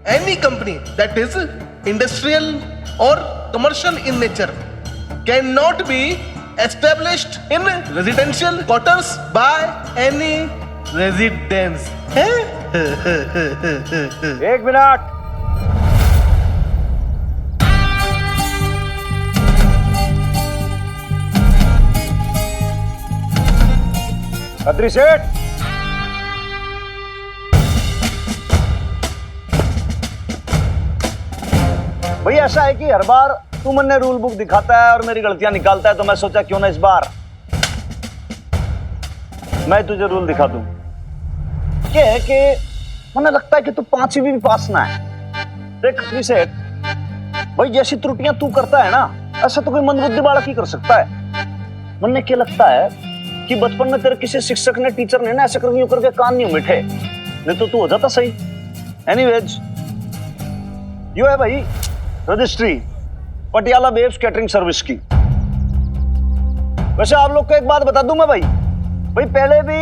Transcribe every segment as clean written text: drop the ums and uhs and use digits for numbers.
any company that is industrial or commercial in nature cannot be established in residential quarters by any residents. एक minute. Khatri सेठ, भाई ऐसा है कि हर बार तू मैंने रूल बुक दिखाता है और मेरी गलतियां निकालता है, तो मैं सोचा क्यों ना इस बार मैं तुझे रूल दिखा दूं। क्या है कि मुझे लगता है कि तू 5वीं भी पास ना है। देख खत्री सेठ, भाई जैसी त्रुटियां तू करता है ना, ऐसा तो कोई मंदबुद्धि बालक ही कर सकता है। मुझे क्या लगता है कि बचपन में तेरे किसी शिक्षक ने, टीचर ने ना ऐसे करके कान नहीं मिठे, नहीं तो तू हो जाता सही। एनीवेज, यो है भाई registry Patiala babes catering service की। वैसे आप लोग को एक बात बता दूं मैं भाई पहले भी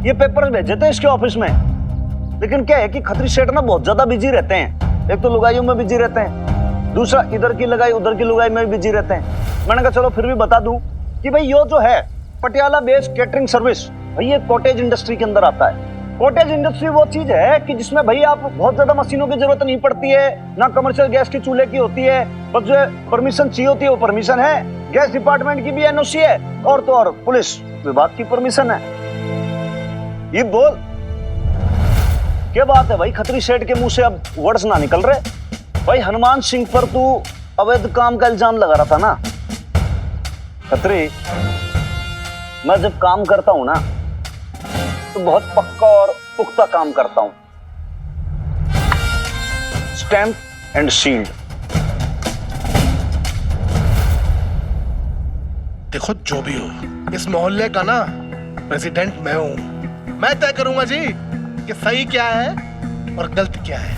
ये पेपर भेजे थे इसके ऑफिस में, लेकिन क्या है कि खत्री सेठ ना बहुत ज्यादा बिजी रहते हैं। एक तो लुगाइयों में बिजी रहते हैं, दूसरा इधर की लगाई उधर की लुगाई में बिजी रहते हैं। मैंने कहा चलो फिर भी बता दूं कि भाई यो जो है पटियाला बेस्ड कैटरिंग सर्विस, भाई ये कॉटेज इंडस्ट्री के अंदर आता है। कॉटेज इंडस्ट्री वो चीज है कि जिसमें भाई आप बहुत ज्यादा मशीनों की जरूरत नहीं पड़ती है, ना कमर्शियल गैस की चूल्हे की होती है, बस जो परमिशन चाहिए होती है वो परमिशन है। गैस डिपार्टमेंट की भी एनओसी है और तो और पुलिस विभाग की परमिशन है। ये बोल क्या बात है भाई, खत्री सेठ के मुंह से अब वर्ड्स ना निकल रहे। भाई हनुमान सिंह पर तू अवैध काम का इल्जाम लगा रहा था ना। खत्री, मैं जब काम करता हूं ना तो बहुत पक्का और पुख्ता काम करता हूं। Stamp and sealed. देखो जो भी हो, इस मोहल्ले का ना प्रेसिडेंट मैं हूं। मैं तय करूंगा जी कि सही क्या है और गलत क्या है।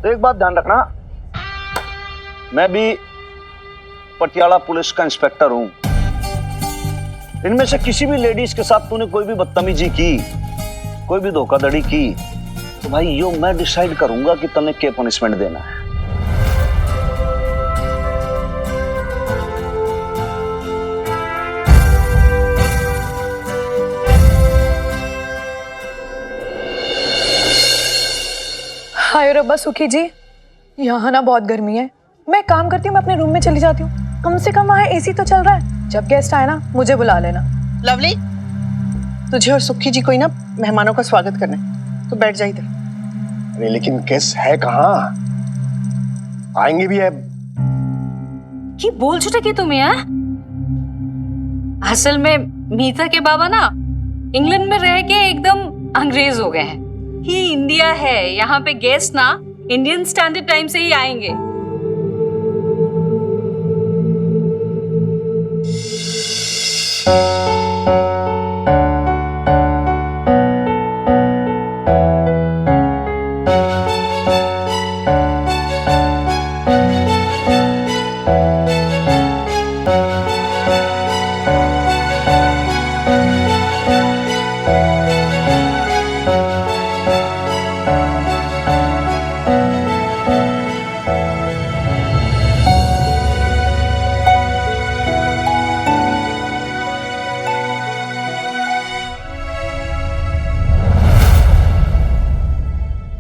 तो एक बात ध्यान रखना, मैं भी पटियाला पुलिस का इंस्पेक्टर हूं। इनमें से किसी भी लेडीज के साथ तूने कोई भी बदतमीजी की, कोई भी धोखाधड़ी की, तो भाई यो मैं डिसाइड करूंगा कि तन्ने क्या पनिशमेंट देना है। हाय रब्बा सुखी जी, यहाँ ना बहुत गर्मी है। मैं काम करती हूँ, मैं अपने रूम में चली जाती हूँ। कम से कम वहाँ एसी तो चल रहा है। जब गेस्ट आए ना मुझे बुला लेना। लवली, तुझे और सुखी जी को ही ना मेहमानों का स्वागत करना है, तो बैठ जा इधर। अरे लेकिन गेस्ट है कहाँ? आएंगे भी है। की बोल छुटे की तुम्हें है? असल में मीता के बाबा ना इंग्लैंड में रह के एकदम अंग्रेज हो गए हैं। ये इंडिया है, यहाँ पे गेस्ट ना इंडियन स्टैंडर्ड टाइम से ही आएंगे।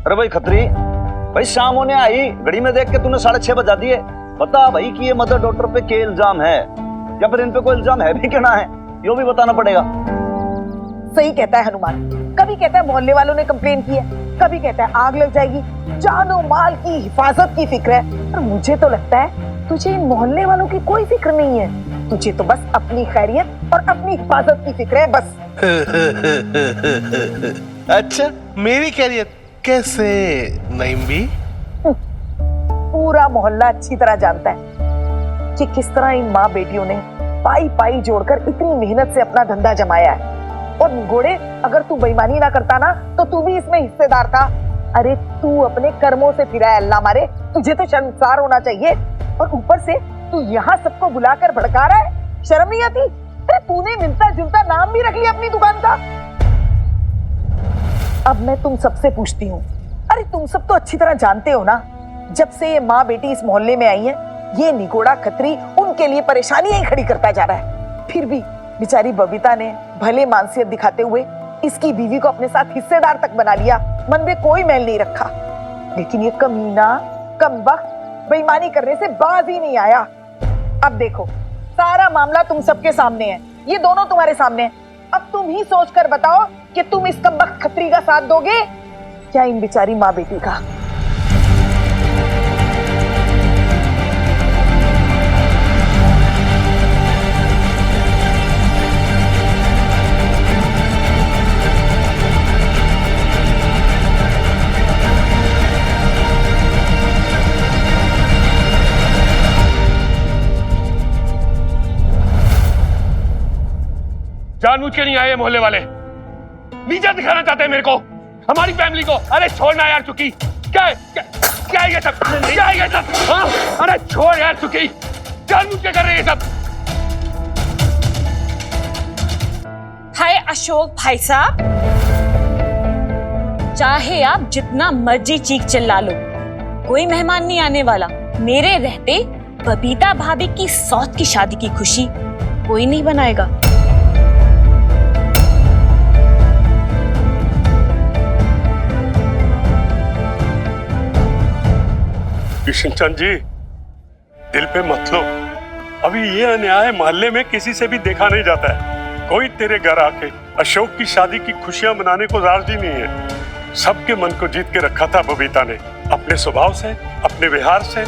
अरे भाई खत्री, भाई शाम होने आई, घड़ी में देख के तूने 6:30 बजा दिए। बता भाई कि ये मदर डॉटर पे क्या इल्जाम है, या फिर इन पे कोई इल्जाम है भी कि ना है, यो भी बताना पड़ेगा। सही कहता है हनुमान, कभी कहता है मोहल्ले वालों ने कंप्लेन की है, कभी कहता है आग लग जाएगी। जानो माल की हिफाजत की फिक्र है, पर मुझे तो लगता है तुझे इन मोहल्ले वालों की कोई फिक्र नहीं है। तुझे तो बस अपनी खैरियत और अपनी हिफाजत की फिक्र है बस। अच्छा, मेरी खैरियत कैसे नईम भी? पूरा मोहल्ला अच्छी तरह जानता है कि किस तरह इन माँ बेटियों ने पाई पाई जोड़कर इतनी मेहनत से अपना धंधा जमाया है। और निगोड़े, अगर तू बेईमानी ना करता ना तो तू भी इसमें हिस्सेदार था। अरे तू अपने कर्मों से फिरा है, अल्लाह मारे, तुझे तो शर्मसार होना चाहिए। और ऊपर से तू यहाँ सबको बुलाकर भड़का रहा है, शर्म नहीं आती? अरे तूने मिलता जुलता नाम भी रख लिया अपनी दुकान का। अब मैं तुम सबसे पूछती हूँ, अरे तुम सब तो अच्छी तरह जानते हो ना, जब से ये माँ बेटी इस मोहल्ले में आई है, ये निगोड़ा खत्री उनके लिए परेशानियां ही खड़ी करता जा रहा है। फिर भी बेचारी बबीता ने भले मानसियत दिखाते हुए इसकी बीवी को अपने साथ हिस्सेदार तक बना लिया, मन में कोई मैल नहीं रखा। लेकिन ये कमीना कमबख्त बेईमानी करने से बाज ही नहीं आया। अब देखो, सारा मामला तुम सबके सामने है, ये दोनों तुम्हारे सामने है। अब तुम ही सोच कर बताओ कि तुम इस कमबख्त खत्री का साथ दोगे क्या इन बेचारी माँ बेटी का? जानबूझ के नहीं आए मोहल्ले वाले, नीचा दिखाना चाहते हैं मेरे को, हमारी फैमिली को। अरे छोड़ना यार चुकी, क्या है ये सब, क्या है ये सब? हाँ? अरे छोड़ यार चुकी, जानबूझ के कर रहे हैं ये सब। हाय अशोक भाई साहब, चाहे आप जितना मर्जी चीख चिल्ला लो, कोई मेहमान नहीं आने वाला। मेरे रहते बबीता भाभी की सौत की शादी की खुशी कोई नहीं बनाएगा। किशन चंद जी, दिल पे मत लो, अभी ये अन्याय मोहल्ले में किसी से भी देखा नहीं जाता है। कोई तेरे घर आके अशोक की शादी की खुशियां मनाने को राजी नहीं है। सबके मन को जीत के रखा था बबीता ने, अपने स्वभाव से, अपने व्यवहार से।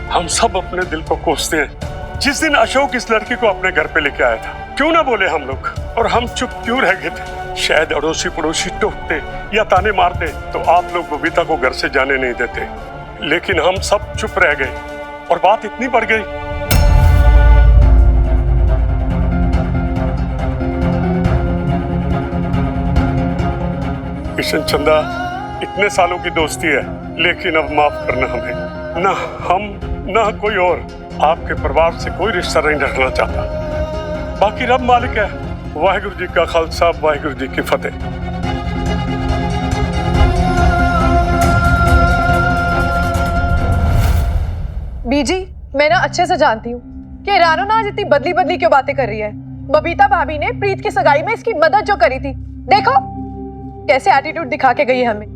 हम सब अपने दिल को कोसते हैं। जिस दिन अशोक इस लड़की को अपने घर पे लेके आया था, क्यों ना बोले हम लोग, और हम चुप क्यों रह गए थे? शायद अड़ोसी पड़ोसी टोकते या ताने मारते तो आप लोग बबीता को घर से जाने नहीं देते, लेकिन हम सब चुप रह गए और बात इतनी बढ़ गई। किशन चंदा, इतने सालों की दोस्ती है, लेकिन अब माफ करना हमें। ना हम ना कोई और आपके परिवार से कोई रिश्ता नहीं रखना चाहता। बाकी रब मालिक है। वाहिगुरु जी का खालसा, वाहिगुरु जी की फतेह। बीजी, मैं ना अच्छे से जानती हूँ कि रानो ना आज इतनी बदली बदली क्यों बातें कर रही है। बबीता भाभी ने प्रीत की सगाई में इसकी मदद जो करी थी, देखो कैसे एटीट्यूड दिखा के गई है हमें।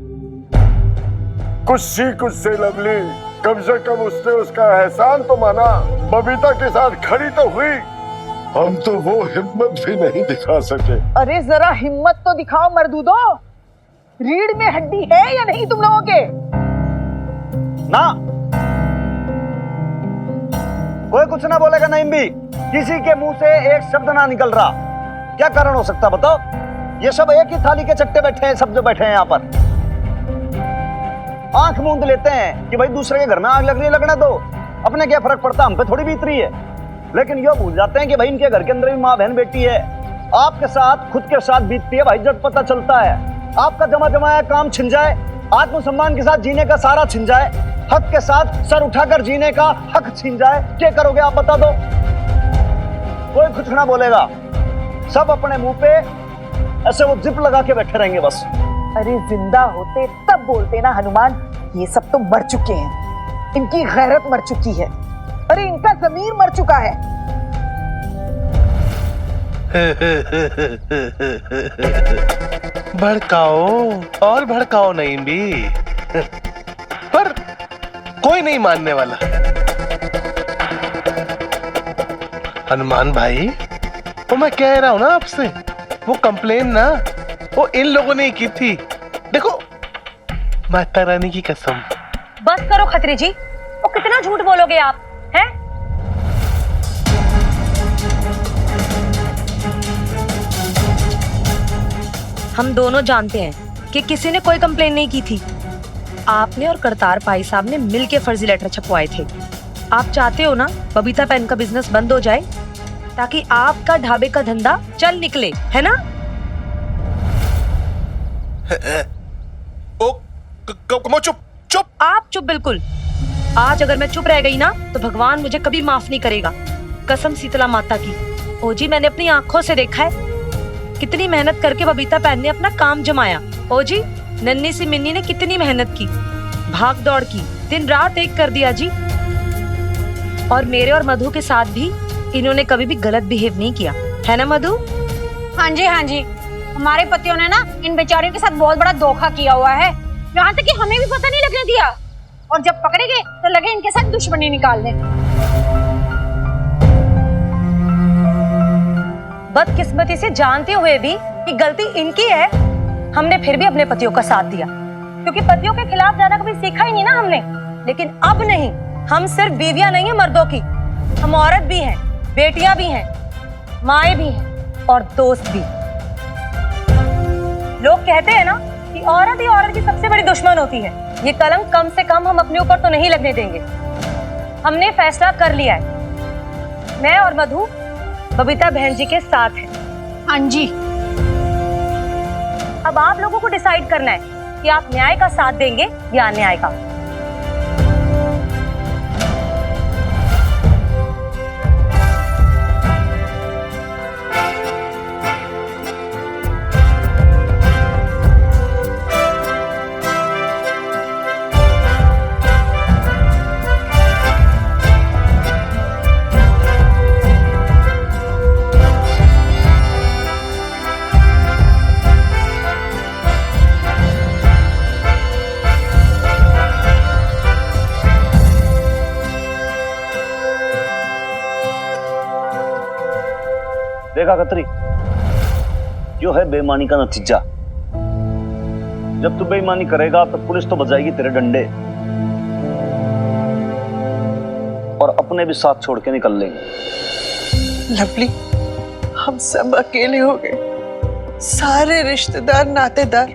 कुछ से लवली, कम से कम उसने उसका एहसान तो माना, बबीता के साथ खड़ी तो हुई। हम तो वो हिम्मत भी नहीं दिखा सके। अरे जरा हिम्मत तो दिखाओ मर्दूदो, रीढ़ में हड्डी है या नहीं तुम लोगों के? ना कोई कुछ ना बोलेगा, नहीं भी किसी के मुंह से एक शब्द ना निकल रहा। क्या कारण हो सकता बताओ? ये सब एक ही थाली के चट्टे बैठे हैं, सब जो बैठे हैं यहाँ पर आंख मूंद लेते हैं कि भाई दूसरे के घर में आग लग रही है, लगने दो, अपने क्या फर्क पड़ता, हम पे थोड़ी बीत रही है। लेकिन ये भूल जाते हैं कि भाई इनके घर के अंदर भी माँ बहन बेटी है। आपके साथ खुद के साथ बीतती है भाई, जब पता चलता है आपका जमा जमाया काम छिन जाए, आत्मसम्मान के साथ जीने का सारा छिन जाए, हक के साथ सर उठाकर जीने का हक छिन जाए, क्या करोगे आप बता दो? कोई कुछ ना बोलेगा, सब अपने मुंह पे ऐसे वो जिप लगा के बैठे रहेंगे बस। अरे जिंदा होते तब बोलते ना हनुमान, ये सब तो मर चुके हैं, इनकी गैरत मर चुकी है, अरे इनका जमीर मर चुका है। भड़काओ और भड़काओ नहीं भी, पर कोई नहीं मानने वाला। हनुमान भाई, वो मैं कह रहा हूं ना आपसे, वो कंप्लेन ना वो इन लोगों ने की थी। देखो, माता रानी की कसम। बस करो खत्री जी, वो कितना झूठ बोलोगे आप, हैं? हम दोनों जानते हैं कि किसी ने कोई कंप्लेन नहीं की थी। आपने और करतार भाई साहब ने मिलके फर्जी लेटर छपवाए थे। आप चाहते हो ना बबीता पेन का बिजनेस बंद हो जाए, ताकि आपका ढाबे का धंधा चल निकले, है ना? ओ, कमो चुप चुप। आप चुप बिल्कुल। आज अगर मैं चुप रह गई ना तो भगवान मुझे कभी माफ नहीं करेगा, कसम शीतला माता की। ओ जी, मैंने अपनी आंखों से देखा है कितनी मेहनत करके बबीता पेन ने अपना काम जमाया। ओ जी, नन्ही सी मिन्नी ने कितनी मेहनत की, भाग दौड़ की, दिन रात एक कर दिया जी। और मेरे और मधु के साथ भी इन्होंने कभी भी गलत बिहेव नहीं किया, है ना मधु? हाँ जी हाँ जी, हमारे पतियों ने ना इन बेचारियों के साथ बहुत बड़ा धोखा किया हुआ है, यहाँ तक कि हमें भी पता नहीं लगने दिया, और जब पकड़े गए तो लगे इनके साथ दुश्मनी निकाल दें। बदकिस्मती से जानते हुए भी कि गलती इनकी है, हमने फिर भी अपने पतियों का साथ दिया, क्योंकि पतियों के खिलाफ जाना कभी सीखा ही नहीं ना हमने। लेकिन अब नहीं, हम सिर्फ बीवियां नहीं है मर्दों की, हम औरत भी हैं, बेटियां भी हैं, माएँ भी हैं और दोस्त भी। लोग कहते हैं ना कि औरत ही औरत की सबसे बड़ी दुश्मन होती है। ये कलंक कम से कम हम अपने ऊपर तो नहीं लगने देंगे। हमने फैसला कर लिया है, मैं और मधु बबीता बहन जी के साथ हैं। हाँ जी। अब आप लोगों को डिसाइड करना है कि आप न्याय का साथ देंगे या अन्याय का। देखा खत्री, जो है बेईमानी का नतीजा। जब तू बेईमानी करेगा तो पुलिस तो बजाएगी तेरे डंडे, और अपने भी साथ छोड़ के निकल लेंगे। लवली, हम सब अकेले हो गए। सारे रिश्तेदार, नातेदार,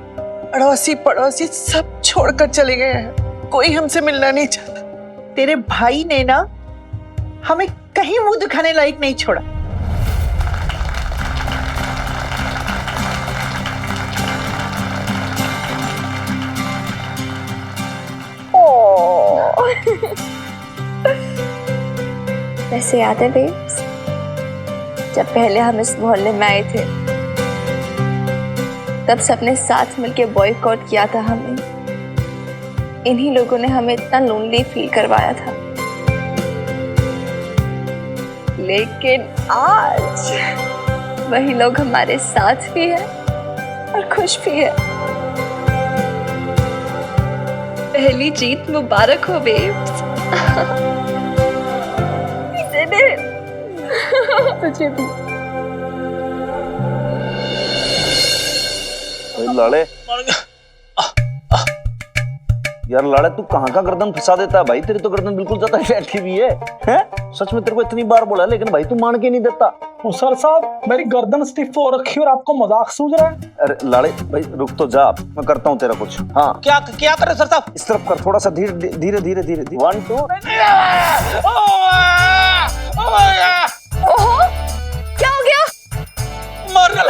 अड़ोसी पड़ोसी सब छोड़कर चले गए हैं। कोई हमसे मिलना नहीं चाहता। तेरे भाई ने ना हमें कहीं मुंह दिखाने लायक नहीं छोड़ा। वैसे याद है बेब्स, जब पहले हम इस मोहल्ले में आए थे तब सबने साथ मिलके बॉयकॉट किया था हमें। इन्हीं लोगों ने हमें इतना लोनली फील करवाया था। लेकिन आज वही लोग हमारे साथ भी हैं और खुश भी है। पहली जीत मुबारक हो बेब्स। तुझे भी। लाड़े यार, लाड़े तू कहाँ का गर्दन फंसा देता है भाई? तेरी तो गर्दन बिल्कुल ज्यादा बैठी हुई है। सच में तेरे को इतनी बार बोला, लेकिन भाई तू मान के नहीं देता। सर साहब, मेरी गर्दन स्टिफ हो रखी और आपको मजाक सूझ रहा है? अरे लाड़े भाई रुक तो जा, मैं करता हूँ तेरा कुछ। हाँ क्या क्या करे सर साहब? इस तरफ कर, थोड़ा सा धीरे धीरे धीरे धीरे। 1 2। ओहो, क्या हो गया? मर गया।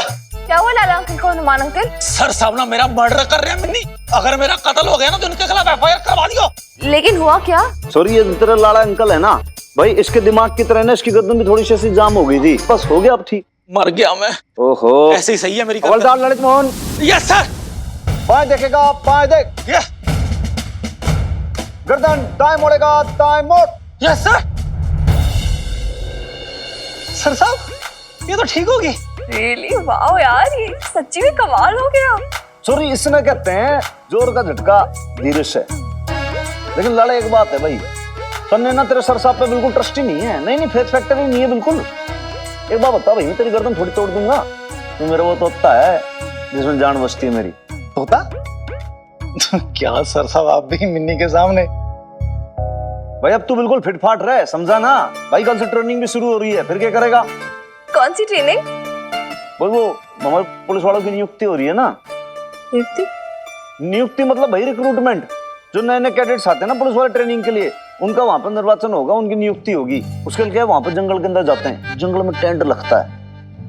क्या हुआ लाला अंकल को? हनुमान अंकल? सर साहब ना मेरा मर्डर कर रहे हैं मिन्नी। अगर मेरा कत्ल हो गया ना तो उनके खिलाफ एफआईआर करवा दियो। लेकिन हुआ क्या? सॉरी, ये तेरा लाड़ा अंकल है ना भाई, इसके दिमाग की तरह ना इसकी गर्दन भी थोड़ी सी ऐसी जाम हो गई थी, बस हो गया अब ठीक। मर गया मैं। ओहो, ऐसे ही सही है मेरी हवलदार ललित मोहन। Yes sir. पाए देखेगा, पाए देख। यस। गर्दन दाएं मोड़ेगा, दाएं मोड़। Yes sir. सर साहब, ये तो ठीक होगी। रियली वाओ यार, ये सच्ची में कमाल हो गया। सॉरी, इसने कहते हैं जोर का झटका धीरे से। लेकिन लाला एक बात है भाई, सन्ने ना तेरे सर साहब पे बिल्कुल ट्रस्ट ही नहीं है। नहीं फेथ फैक्टर ही नहीं है बिल्कुल। एक बात बता भाई, मैं तेरी गर्दन थोड़ी तोड़ दूंगा। तू मेरा वो तोता है जिसमें जान बसती है मेरी। तोता? क्या सर साहब, आप भी मिन्नी के सामने। भाई अब तू बिल्कुल फिटफाट रहे, समझा ना भाई? कल से ट्रेनिंग भी शुरू हो रही है, फिर क्या करेगा? कौन सी ट्रेनिंग? भाई वो हमारे पुलिस वालों की नियुक्ति हो रही है ना। नियुक्ति मतलब भाई रिक्रूटमेंट। जो नए नए कैडेट्स आते हैं ना पुलिस वाले ट्रेनिंग के लिए, उनका वहां पर निर्वाचन होगा, उनकी नियुक्ति होगी। उसके लिए क्या है, वहां पर जंगल के अंदर जाते हैं, जंगल में टेंट लगता है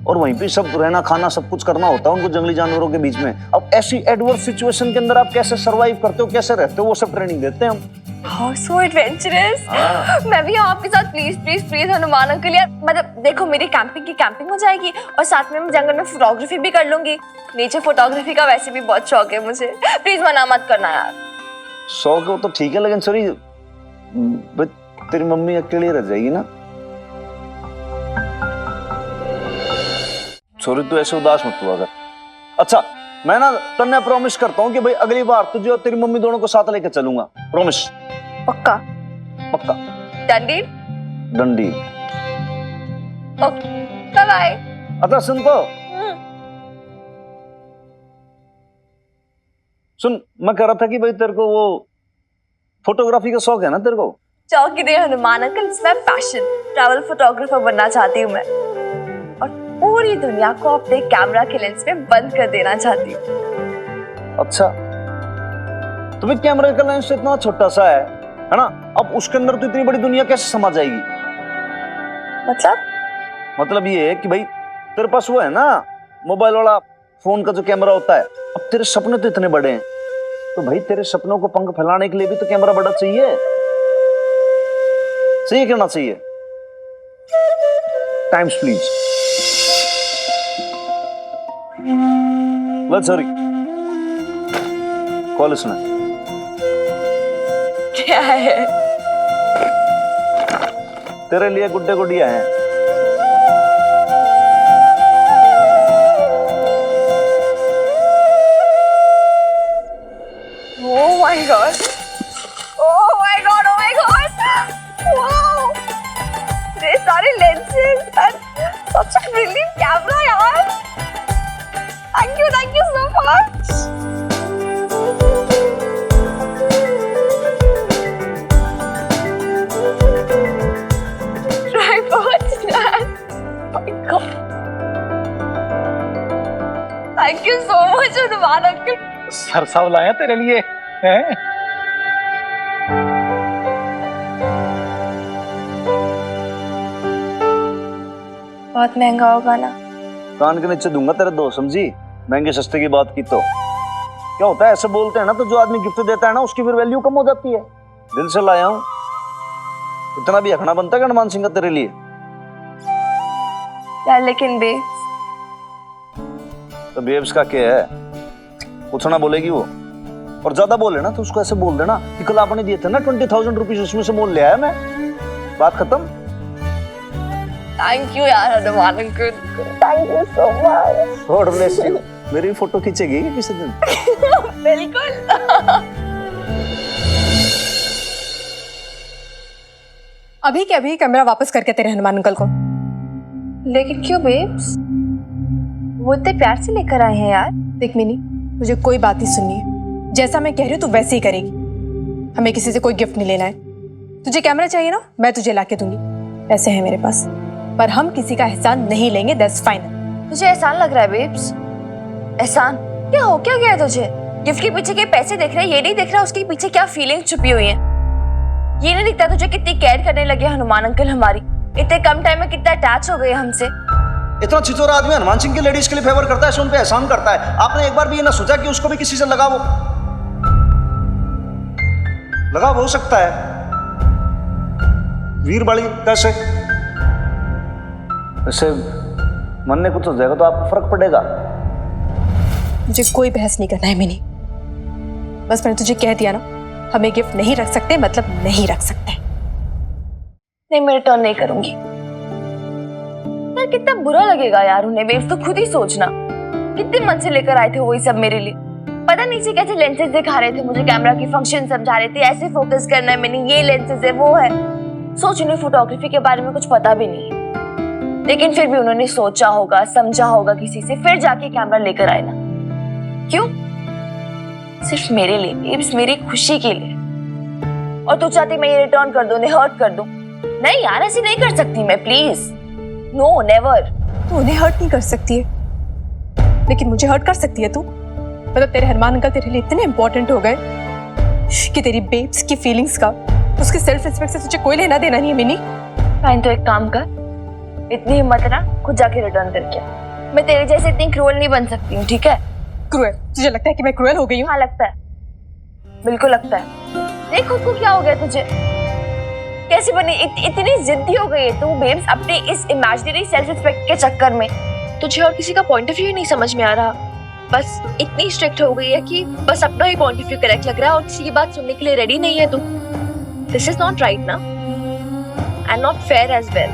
और वहीं पे सब रहना खाना सब कुछ करना होता है उनको जंगली जानवरों के बीच में। अब ऐसी एडवर्स सिचुएशन के अंदर आप कैसे सरवाइव करते हो, कैसे रहते हो, वो सब ट्रेनिंग देते हैं हम। How so adventurous। मैं भी हूँ आपके साथ। Please please please Hanuman uncle यार, मतलब देखो मेरी कैंपिंग की कैंपिंग हो जाएगी और साथ में मैं जंगल में फोटोग्राफी भी कर लूंगी। नेचर फोटोग्राफी का वैसे भी बहुत शौक है मुझे। प्लीज मना मत करना यार। शौक हो तो ठीक है, लेकिन सॉरी तेरी मम्मी अकेली रह जाएगी ना। सॉरी तू ऐसे उदास मत हुआ कर। अच्छा मैं ना तन्ने प्रॉमिस करता हूँ कि भाई अगली बार तुझे और तेरी मम्मी दोनों को साथ लेकर चलूंगा, प्रॉमिस। पक्का? पक्का। डंडी? डंडी। Okay bye bye. अच्छा सुन तो, सुन मैं कह रहा था कि भाई तेरे को वो फोटोग्राफी का शौक है ना तेरे को? चौकी नहीं Hanuman uncle, it's my passion. Travel photographer बनना चाहती हूँ मैं, और पूरी दुनिया को अपने कैमरा के लेंस में बंद कर देना चाहती हूँ। अच्छा तुम्हें कैमरा का लेंस इतना छोटा सा है ना, अब उसके अंदर तो इतनी बड़ी दुनिया कैसे समा जाएगी? मतलब ये है कि भाई तेरे पास वो है ना मोबाइल वाला फोन का जो कैमरा होता है, अब तेरे सपने तो इतने बड़े हैं, तो भाई तेरे सपनों को पंख फैलाने के लिए भी तो कैमरा बड़ा चाहिए। सही कहना चाहिए। Times please. सॉरी कॉल इसने क्या है? तेरे लिए गुड्डे गुड़िया हैं। Oh my god! Oh my god! Oh my god! Wow! ये सारे lenses and such a brilliant camera यार! Thank you so much! Tripods, man! Oh my god! Thank you so much, Hanuman uncle. सरसाव लाया तेरे लिए हैं? बहुत महंगा होगा ना? कान के नीचे दूंगा तेरे दो, समझी? महंगे सस्ते की बात की तो क्या होता है, ऐसे बोलते हैं ना, तो जो आदमी गिफ्ट देता है ना उसकी फिर वैल्यू कम हो जाती है। दिल से लाया हूं, इतना भी अखना बनता है हनुमान सिंह का तेरे लिए यार। लेकिन बेब्स, तो बेब्स का क्या है? कुछ ना बोलेगी वो, और ज्यादा बोले ना तो उसको ऐसे बोल देना कि कल आपने दिए थे ना 20,000 रुपीज, उसमें से मोल ले आया मैं, बात खत्म। थैंक यू यार Hanuman uncle, thank you so much. God bless you. मेरी फोटो खींचेगी किसी दिन? बिल्कुल। अभी के अभी कैमरा वापस करके तेरे हनुमान अंकल को। लेकिन क्यों बेब्स? वो इतने प्यार से लेकर आए हैं यार। देख मिनी, मुझे कोई बात नहीं सुननी है, जैसा मैं कह रही हूँ तू वैसे ही करेगी। हमें किसी से कोई गिफ्ट नहीं लेना है। तुझे कैमरा चाहिए ना, मैं तुझे लाके दूंगी, पैसे हैं मेरे पास, पर हम किसी का एहसान नहीं लेंगे, दैट्स फाइनल। तुझे एहसान लग रहा है बेब्स? एहसान? क्या हो क्या गया तुझे? गिफ्ट के पीछे के पैसे देख रहे हैं, ये नहीं देख रहा उसके पीछे क्या फीलिंग छुपी हुई है? ये नहीं दिखता तुझे कितनी केयर करने लगे हनुमान अंकल हमारी? इतने कम टाइम में कितना अटैच हो गए हमसे। इतना छिचोरा आदमी हनुमान सिंह की लेडीज के लिए फेवर करता है, उन पे एहसान करता है। आपने एक बार भी ये ना सोचा कि उसको भी किसी से लगाव हो सकता है? वीर बाड़ी कैसे? ऐसे मन में कुछ हो जाएगा तो आपको फर्क पड़ेगा। मुझे कोई बहस नहीं करना है मिनी, बस मैंने तुझे कह दिया ना, हमें गिफ्ट नहीं रख सकते, मतलब नहीं रख सकते। नहीं, मैं रिटर्न नहीं करूंगी यार। कितना बुरा लगेगा यार उन्हें। बेब्स तो खुद ही सोचना, कितने मन से लेकर आए थे वो सब मेरे लिए। पता नीचे कैसे लेंसेज दिखा रहे थे मुझे, कैमरा की फंक्शन समझा रहे थे, ऐसे फोकस करना है मैंने, ये लेंसेज है वो है। सोच, उन्हें फोटोग्राफी के बारे में कुछ पता भी नहीं है, लेकिन फिर भी उन्होंने सोचा होगा, समझा होगा किसी से, फिर जाके कैमरा लेकर आए ना। क्यों? सिर्फ मेरे लिए बेब्स, मेरी खुशी के लिए। और तू चाहती मैं ये रिटर्न कर दूं, उन्हें हर्ट कर दूं? नहीं यार, ऐसे नहीं कर सकती मैं, प्लीज नो, नेवर। तू उन्हें हर्ट नहीं कर सकती है, लेकिन मुझे हर्ट कर सकती है तू। मतलब तेरे हनुमान अंकल तेरे लिए इतने इंपॉर्टेंट हो गए कि तेरी बेब्स की फीलिंग्स का, उसके सेल्फ रिस्पेक्ट से तुझे कोई लेना देना नहीं है मिनी। फाइन, तो एक काम कर, इतनी हिम्मत ना खुद जाके रिटर्न करके। मैं तेरे जैसे इतनी क्रूअल नहीं बन सकती हूँ, ठीक है? क्रूअल? तुझे लगता है कि मैं क्रूअल हो गई हूँ? हाँ लगता है, बिल्कुल लगता है। देख खुद को क्या हो गया तुझे, कैसी बनी, इतनी जिद्दी हो गई है तू बेब्स अपने इस इमेजिनरी सेल्फ रिस्पेक्ट के चक्कर में। तुझे और किसी का पॉइंट ऑफ व्यू ही नहीं समझ में आ रहा। बस इतनी स्ट्रिक्ट हो गई है कि बस अपना ही पॉइंट ऑफ व्यू करेक्ट लग रहा है और किसी की बात सुनने के लिए रेडी नहीं है तू। दिस इज नॉट राइट ना, and not fair as well.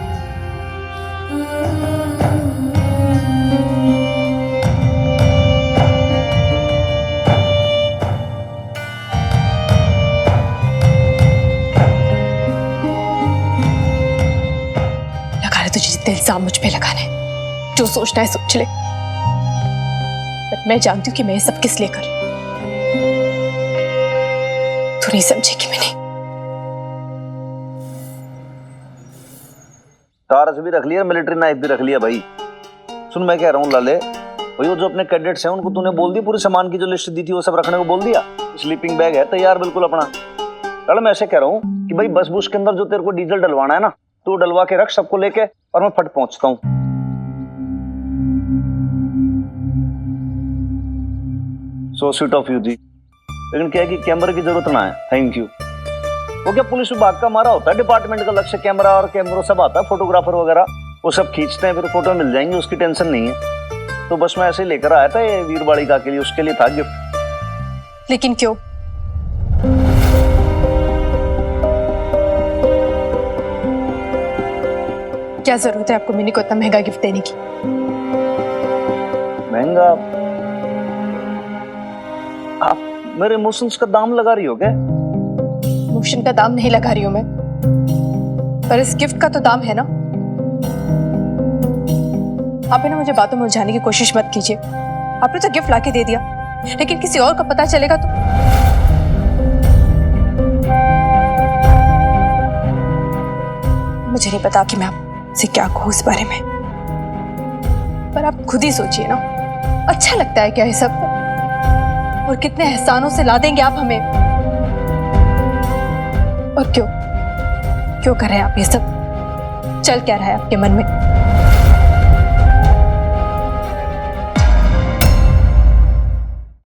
लगा ले तुझे जितने इल्जाम मुझ पे लगाने हैं, जो सोचना है सोच ले, पर मैं जानती हूँ कि मैं ये सब किस लिए कर रही हूँ। तू नहीं समझेगी मैंने। टारस भी रख लिया, मिलिट्री नाइफ भी रख लिया भाई। सुन मैं कह रहा हूँ लाले भाई, वो जो अपने कैडेट्स हैं उनको तूने बोल दिया पूरे सामान की जो लिस्ट दी थी वो सब रखने को बोल दिया? स्लीपिंग बैग है तैयार बिल्कुल अपना। कल मैं ऐसे कह रहा हूँ कि भाई बस बुस के अंदर जो तेरे को डीजल डलवाना है ना, तू डलवा के रख सबको लेके, और मैं फट पहुंचता हूँ। सो स्वीट ऑफ यू जी, लेकिन क्या है कि कैमरे की जरूरत ना है। Thank you. वो क्या पुलिस विभाग का हमारा होता है डिपार्टमेंट का अलग से कैमरा और कैमरा सब आता है, फोटोग्राफर वगैरह वो सब खींचते हैं, फिर फोटो मिल जाएंगे, उसकी टेंशन नहीं है। तो बस मैं ऐसे ही लेकर आया था ये वीर बालिका के लिए, उसके लिए था गिफ्ट। लेकिन क्यों? क्या जरूरत है आपको मिनी को इतना महंगा गिफ्ट देने की? महंगा? आप मेरे इमोशंस का दाम लगा रही हो क्या? इमोशन का दाम नहीं लगा रही हूं मैं, पर इस गिफ्ट का तो दाम है ना। आप ना मुझे बातों में उलझाने की कोशिश मत कीजिए। आपने तो गिफ्ट लाके दे दिया, लेकिन किसी और को पता चलेगा तो? मुझे नहीं पता कि मैं आपसे क्या कहूं इस बारे में, पर आप खुद ही सोचिए ना, अच्छा लगता है क्या ये सब? और कितने एहसानों से ला देंगे आप हमें। और क्यों कर रहे हैं आप ये सब? चल क्या रहा है आपके मन में?